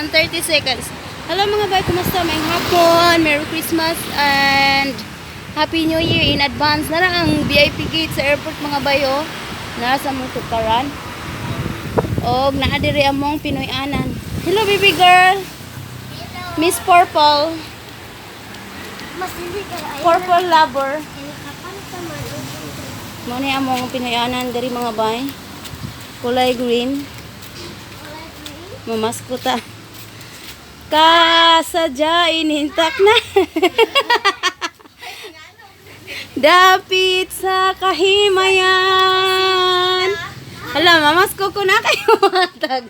30 seconds. Hello mga bay, kumusta? May hapon, Merry Christmas and Happy New Year in advance. Nara ang VIP gate sa airport mga bay, oh. Nara sa mong tukaran. Og naadiri among Pinoy anan. Hello baby girl. Hello. Miss Purple. Purple lover. Muna among Pinoy anan dari mga bay. Kulay green. Mamaskuta. Kasadyain hintak na. Dapit sa kahimayan. Hala, mamasko ko na kayo matag.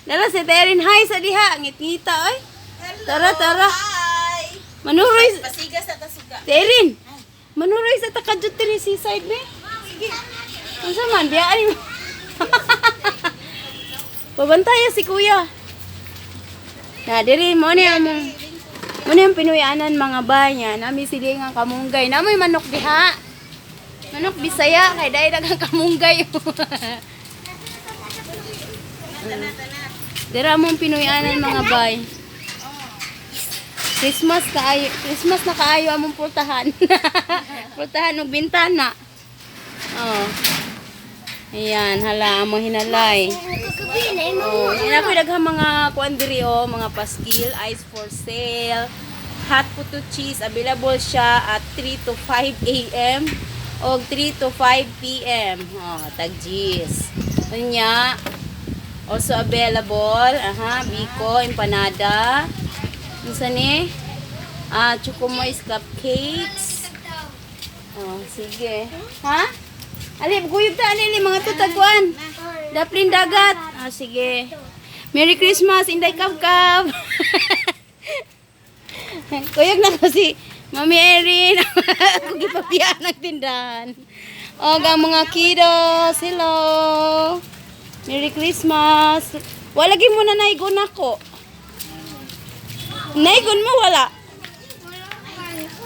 Dala si Terin, hi sa diha. Ngit-ngita, oy. Tara, tara. Manuroy. Pasigas sa tasuga. Terin. Manuroy sa takadjut tiri seaside ni. Sige. Unsa man biyaan mo? Pabantaya si kuya. Na diri mo ni among Pinoyanan mga banya. Nami sili nga kamunggay. Namoy manok diha. Manok Bisaya kay dai dagang kamunggay. Dira mong Pinoyanan mga bay. Christmas na kaayo among pultahan. Pultahan og bintana. Oh. Ayan, hala among hinalay. Oh, yan ako daghang mga kuan diri oh, mga paskil, ice for sale. Hot potato cheese available siya at 3 to 5 AM o 3 to 5 PM. Oh, tag cheese. Unya also available, biko, empanada. Unsa ni? Choco moist cupcakes. Oh, sige. Ha? Ali, guyog ta ali mga tutagwan. Daplin dagat. Sige. Merry Christmas, Inday Kab-Kab. Kuyog na ko si Mami Erin. Ako gipapiyaan ng tindahan. O, ang mga kiddos. Hello. Merry Christmas. Wala lagi mo na naigon ako. Naigon mo, wala?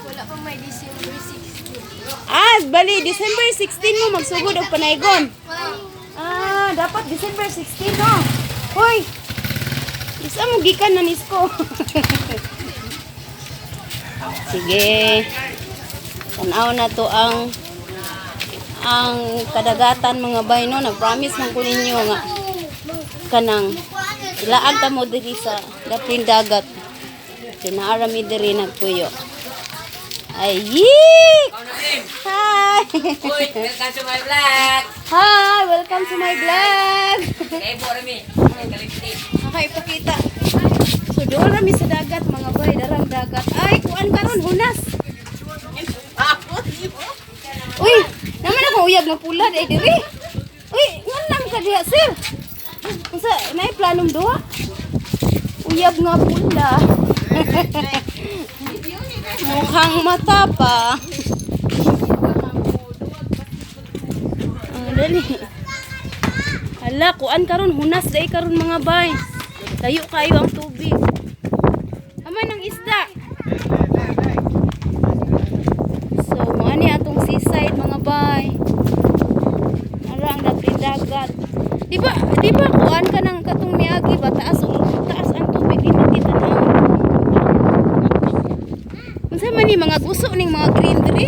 Wala pa may December 16. Bali, December 16 mo magsugod og panaygon. Dapat December 16, no? Hoy! Isa mo gikan na nisko. Sige. Tanaw na to ang kadagatan mga bay, no? Nag-promise man ko ninyo nga kanang ilaag ta mo diri sa daplin dagat. Kinaara mi diri nagpuyo. Ay, yee! Hi! Welcome to my vlog. Hi! Welcome to my vlog! Kay Borami. Ipakita. So, doon kami sa dagat, mga bay. Darang dagat. Ay, kuan karon hunas. Uy! Naman ako uyab ng pula. Day, diri. Uy, ngan lang ka diha, sir. Kung may planong doha. Uyab nga pula. Mukhang mata pa. Dali. Hala, kuan karon hunas day karon mga bay. Tayo kayo ang tubig. Aman ang isda. So, mani atong seaside mga bay. Ara ang daplin dagat. Di ba kuan ka nang katong miagi ba taas ang tubig din kita na. Unsa man ni mga guso ning mga green diri?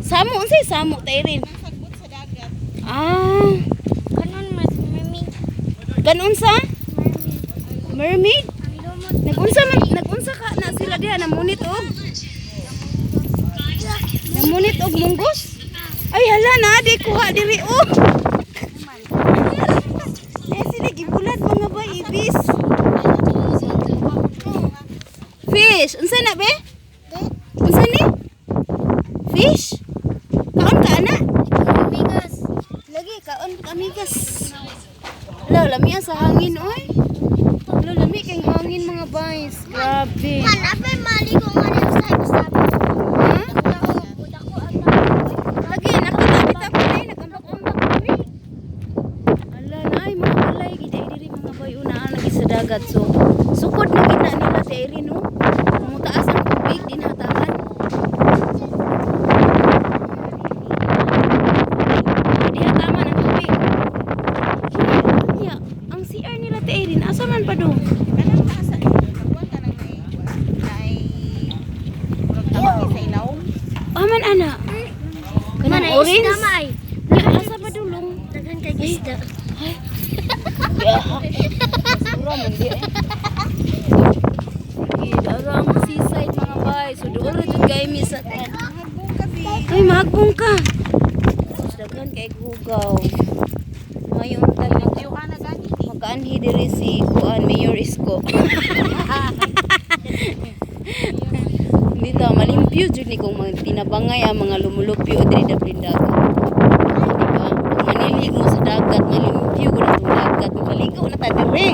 Samo unsay samo Terin? Sagbot sa dagat. Kanon mas mermaid. Kanon sa? Mermaid? Nagunsa ka na sila diha namunit og. Namunit og munggos? Ay hala na di kuha diri og. Sila gibulat mga bay ibis. Fish, unsa na be? Unsa ni? Fish? Kaon ka ana? Amigas. Lagi kaon amigas. Lami sa hangin oy. Lami kay hangin mga boys. Grabe. Apay mali ko nga sa Lagi nakita bitaw ko ay nagambak-ambak kami. Ala na ay mga balay gid diri mga boy una lagi sa dagat so sukod na gid na nila diri no. Mutaas ang tubig din hatahan. Di hataman ang tubig. Ya, Ang orange. Damay. Asa ba dulong? Daghan kay isda. Basura man di eh. Darang seaside mga bay. So doon rin kay mi sa ay magbong ka. Daghan kay gugaw. Ngayon talaga makaanhi diri si kuan Mayor Isko. Dito malimpyo jud ni kung mga tinabangay ang mga lumulupyo diri daplin dagat. Diba? Kung manilig mo sa dagat, malimpyo ko na itong dagat. Makaligo na ta diri.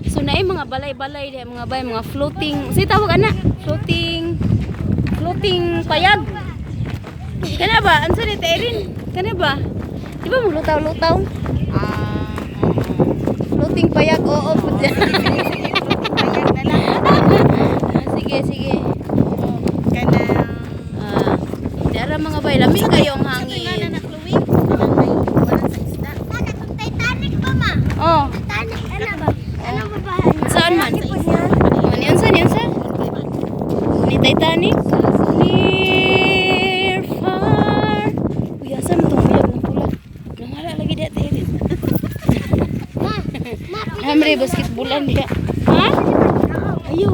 So naay mga balay-balay diha mga bay, mga floating. Say tawag ana, floating payag. Kana ba? Ansa ni Erin? Kana ba? Di ba mo lutaw-lutaw? Floating payag, oo po dyan. Sige, sige. Dara mga bay, lamig kayo ang hangin. Titanic pa ma. Oh, Titanic ano ba? Ano ba bahay? saan man? Niyan sa? Ni Titanic? Near, far. Uy, asan itong bilog ng pula? Namala lagi diya, Erin. Hamre basketballan dia. Ha? Ayo.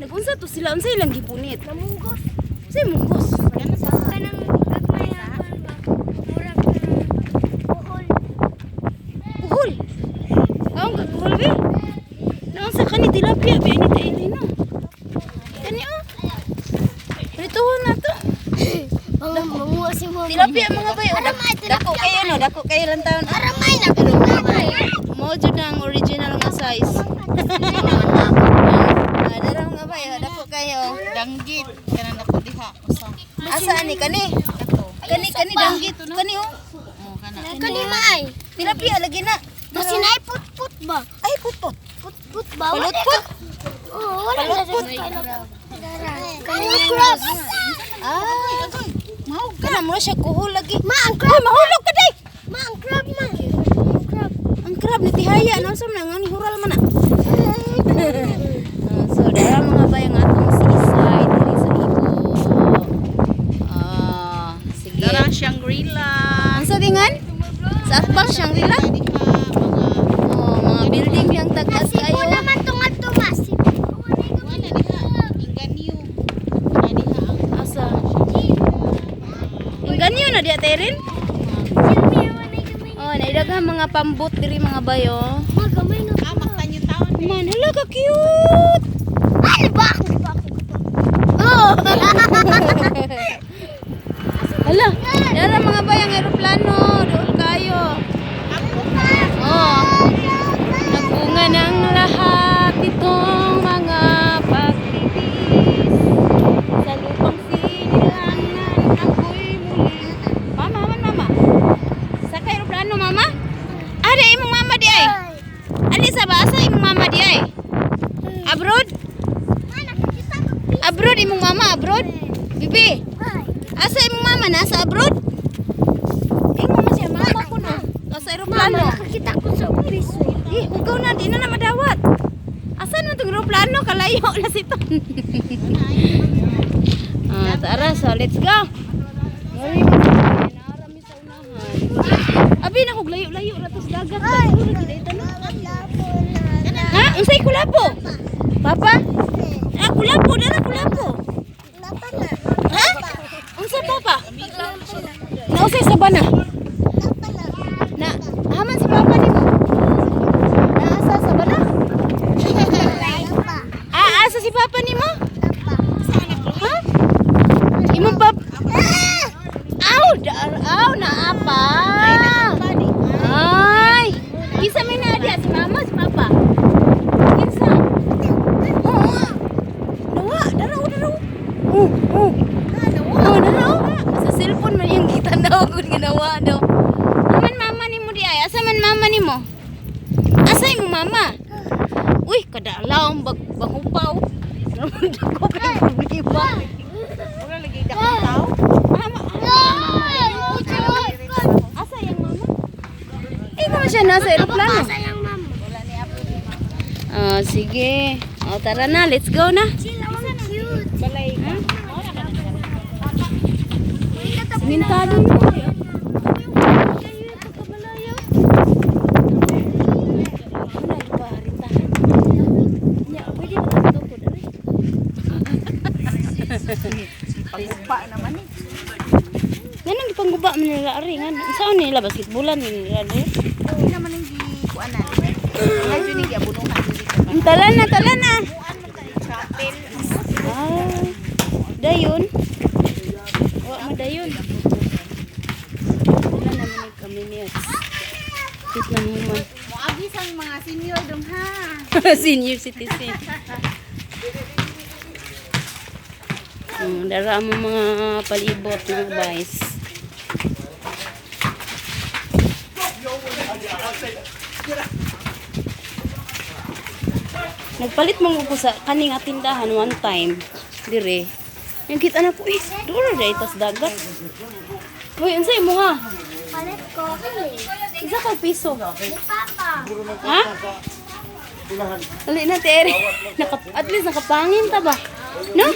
Nagunsa to sila unsay ilang gipunit? Namunggos. Say munggos. Kanang gagmay apan ba? Murag buhol. Uhol. Kaong kaguhol be. Nang sa kani tilapia be ni Taylor no. Kani oh. Rituhon na to. Manguha si mama. Tilapia mga bayo. Dako kayo no, dako kayo lang taon. Aramay na pinunamay. Mo jud ang original nga size. Dara mga bayo, dako kayo. Danggit. Kana na ko diha. Usa. Asa ni kani? Kani danggit kani oh. Kanimay. Tilapia lagi na. Masinay put-put ba? Ay putput. Put-put ba? Palutput. Oo, wala na Palutput. Kanimay crab. Ah. Mahog ka na mo siya kuhol lagi. Ma, ang Ay, mahulog ka day. Ma, ang crab ma. Ang crab ni tihaya na sa mga ni hural man na. So dara mga bayang atong seaside diri sa Ibo. Sige. Darang Shangri-La. Ang sa dingan? Sa Atbang Shangri-La? Oh, mga building yang tagas kayo. Wala naman tungal tumas. Wala diha. Inganyo. Wala diha ang Asa? Ganyo na diya Terin? Oh, naidaghang mga pambot diri mga bayo. Magamay na. amak tanyo taon. Man, hala ka cute. Ano ba? Oh! Hala, dara mga bayang eroplano, doon kayo. Oh. Nagbunga ng lahat itong mga pagtitiis. Sa lupang sinilangan ako'y muli. Mama. Sa eroplano, mama? Ada imong mama di ay? Ali sa basa imong mama di ay? Abroad? Abroad imong mama, abroad? Bibi, asa imong mama nasa abroad? Imong mama siya, mama ko no. Sa eroplano. Nakakita ko sa office. Hugaw na, di na madawat. Asan na itong aeroplano? Kalayo na sito. Tara, so let's go. Naarami sa unahan. Abi na kog layo-layo na to sa dagat. Siguro gid ay tanong. Ha? Unsay kulapo? Papa? Kulapo, dala kulapo. Ha? Unsa papa? Nausay sa bana? Na, haman si papa nimo. Naasa sa bana? Asa si papa nimo? Ha? Imong pap. Aw, naapa. Ay. Kisa may nadia si mama, si papa. Kisa. Oo. Nawa, daraw. Oo. Daraw. Sa cellphone man yung kita daw kung ginawa daw. Aman mama nimo di ay. Asa man mama nimo? Asa imong mama? Uy, kadalaw ang baghupaw. Dako kay problema. Wala lagi dakong tao. Mama. Asa yang mama? Ikaw siya nasa eroplano. Sayang mama. Sige. Tara na, let's go na. Sila ang cute. Simentado na. Pagpa naman eh. Ganun di pangguba man nila ari nga. Saan nila basketballan nila ari? Hindi naman yung gikuanan. Medyo hindi abunuhan. Talan na, talan na. Chapel. Ah. Dayon. Wa ma dayon. Wala naman ni kami niya. Tit na mo man. Moagis ang mga senior dong ha. Senior citizen. Dara mo mga palibot ng guys. Nagpalit mo ko sa kaning tindahan one time. Dire. Yung kita na ko duro dai tas dagat. Hoy, unsay mo ha? Palit ko. Isa ka piso. Ni Papa. Ha? Dali na tere. At least nakapangin ta ba? No?